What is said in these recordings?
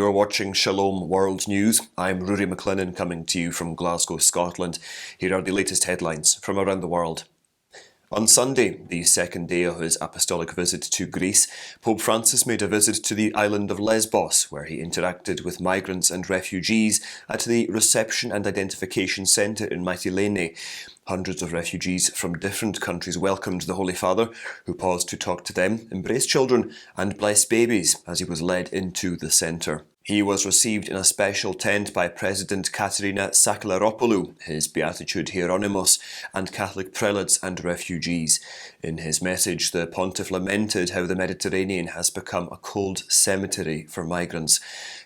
You're watching Shalom World News. I'm Rory McLennan coming to you from Glasgow, Scotland. Here are the latest headlines from around the world. On Sunday, the second day of his apostolic visit to Greece, Pope Francis made a visit to the island of Lesbos, where he interacted with migrants and refugees at the Reception and Identification Centre in Mytilene. Hundreds of refugees from different countries welcomed the Holy Father, who paused to talk to them, embrace children and bless babies as he was led into the centre. He was received in a special tent by President Katerina Sakellaropoulou, his Beatitude Hieronymus, and Catholic prelates and refugees. In his message, the Pontiff lamented how the Mediterranean has become a cold cemetery for migrants.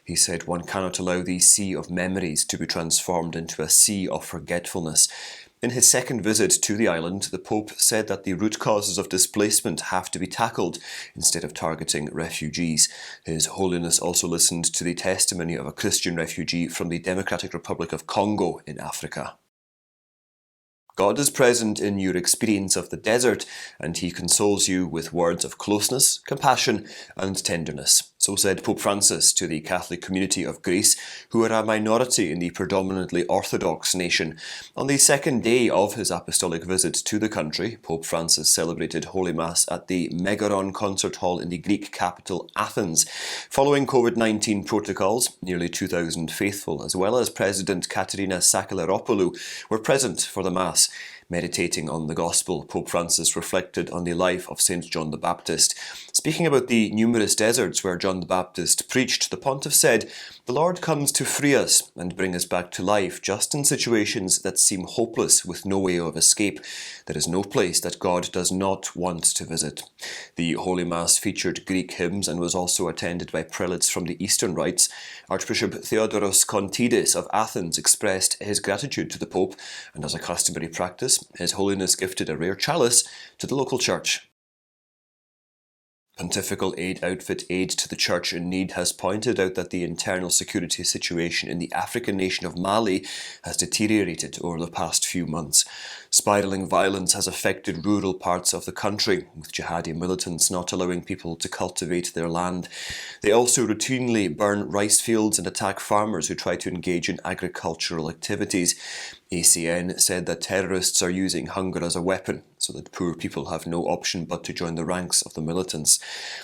He said one cannot allow the sea of memories to be transformed into a sea of forgetfulness. In his second visit to the island, the Pope said that the root causes of displacement have to be tackled instead of targeting refugees. His Holiness also listened to the testimony of a Christian refugee from the Democratic Republic of Congo in Africa. God is present in your experience of the desert, and he consoles you with words of closeness, compassion, and tenderness. So said Pope Francis to the Catholic community of Greece, who are a minority in the predominantly Orthodox nation. On the second day of his apostolic visit to the country, Pope Francis celebrated Holy Mass at the Megaron Concert Hall in the Greek capital Athens. Following COVID-19 protocols, nearly 2,000 faithful, as well as President Katerina Sakellaropoulou, were present for the Mass. Meditating on the Gospel, Pope Francis reflected on the life of St. John the Baptist. Speaking about the numerous deserts where John the Baptist preached, the Pontiff said, "The Lord comes to free us and bring us back to life, just in situations that seem hopeless with no way of escape. There is no place that God does not want to visit." The Holy Mass featured Greek hymns and was also attended by prelates from the Eastern Rites. Archbishop Theodoros Kontidis of Athens expressed his gratitude to the Pope, and as a customary practice, His Holiness gifted a rare chalice to the local church. Pontifical aid outfit Aid to the Church in Need has pointed out that the internal security situation in the African nation of Mali has deteriorated over the past few months. Spiralling violence has affected rural parts of the country, with jihadi militants not allowing people to cultivate their land. They also routinely burn rice fields and attack farmers who try to engage in agricultural activities. ACN said that terrorists are using hunger as a weapon, so that poor people have no option but to join the ranks of the militants.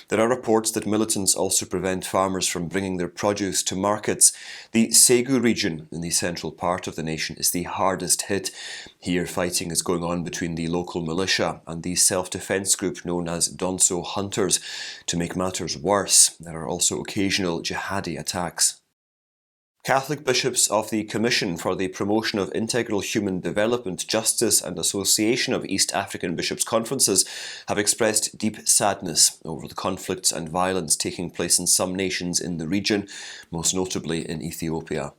There are reports that militants also prevent farmers from bringing their produce to markets. The Segu region in the central part of the nation is the hardest hit. Here, fighting is going on between the local militia and the self-defense group known as Donso Hunters. To make matters worse, there are also occasional jihadi attacks. Catholic bishops of the Commission for the Promotion of Integral Human Development, Justice and Association of East African Bishops' Conferences have expressed deep sadness over the conflicts and violence taking place in some nations in the region, most notably in Ethiopia.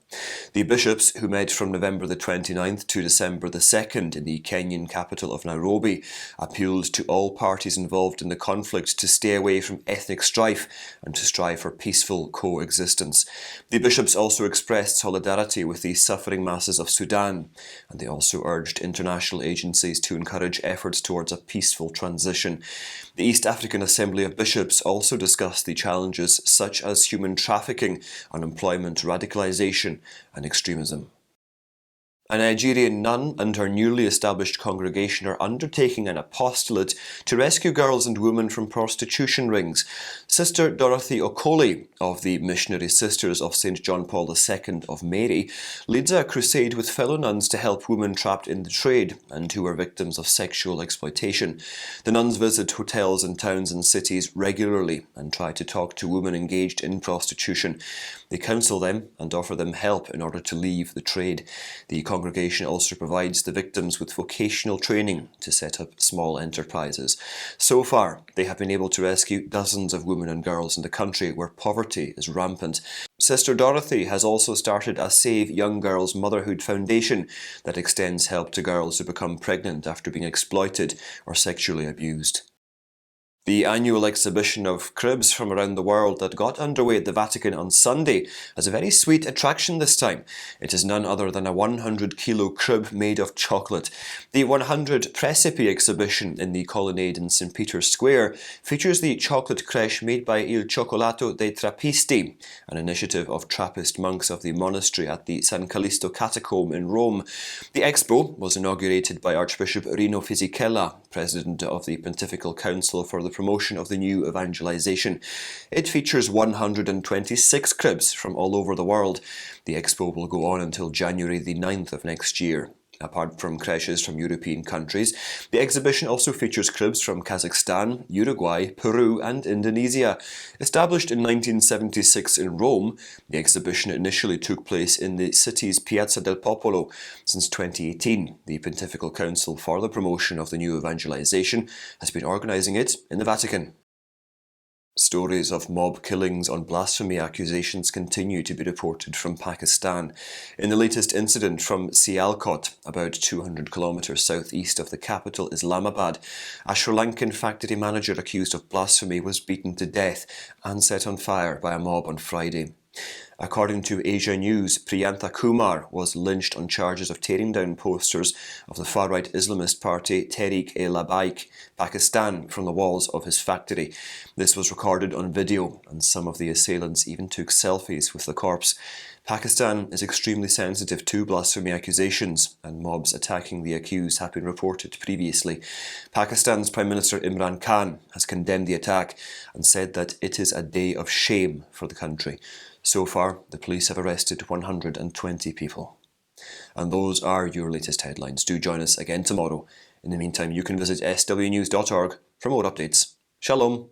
The bishops, who met from November the 29th to December the 2nd in the Kenyan capital of Nairobi, appealed to all parties involved in the conflict to stay away from ethnic strife and to strive for peaceful coexistence. The bishops also expressed solidarity with the suffering masses of Sudan, and they also urged international agencies to encourage efforts towards a peaceful transition. The East African Assembly of Bishops also discussed the challenges such as human trafficking, unemployment, radicalization, and extremism. A Nigerian nun and her newly established congregation are undertaking an apostolate to rescue girls and women from prostitution rings. Sister Dorothy Okoli of the Missionary Sisters of St. John Paul II of Mary leads a crusade with fellow nuns to help women trapped in the trade and who are victims of sexual exploitation. The nuns visit hotels in towns and cities regularly and try to talk to women engaged in prostitution. They counsel them and offer them help in order to leave the trade. The congregation also provides the victims with vocational training to set up small enterprises. So far, they have been able to rescue dozens of women and girls in the country where poverty is rampant. Sister Dorothy has also started a Save Young Girls Motherhood Foundation that extends help to girls who become pregnant after being exploited or sexually abused. The annual exhibition of cribs from around the world that got underway at the Vatican on Sunday has a very sweet attraction this time. It is none other than a 100-kilo crib made of chocolate. The 100 Precipi exhibition in the colonnade in St. Peter's Square features the chocolate crèche made by Il Cioccolato dei Trappisti, an initiative of Trappist monks of the monastery at the San Callisto catacomb in Rome. The expo was inaugurated by Archbishop Rino Fisichella, president of the Pontifical Council for the Promotion of the New Evangelization. It features 126 cribs from all over the world. The expo will go on until January the 9th of next year. Apart from creches from European countries, the exhibition also features cribs from Kazakhstan, Uruguay, Peru and Indonesia. Established in 1976 in Rome, the exhibition initially took place in the city's Piazza del Popolo. Since 2018, the Pontifical Council for the Promotion of the New Evangelization has been organising it in the Vatican. Stories of mob killings on blasphemy accusations continue to be reported from Pakistan. In the latest incident from Sialkot, about 200 kilometres southeast of the capital Islamabad, a Sri Lankan factory manager accused of blasphemy was beaten to death and set on fire by a mob on Friday. According to Asia News, Priyantha Kumar was lynched on charges of tearing down posters of the far-right Islamist party Tehreek-e-Labbaik Pakistan from the walls of his factory. This was recorded on video, and some of the assailants even took selfies with the corpse. Pakistan is extremely sensitive to blasphemy accusations, and mobs attacking the accused have been reported previously. Pakistan's Prime Minister Imran Khan has condemned the attack and said that it is a day of shame for the country. So far, the police have arrested 120 people. And those are your latest headlines. Do join us again tomorrow. In the meantime, you can visit swnews.org for more updates. Shalom.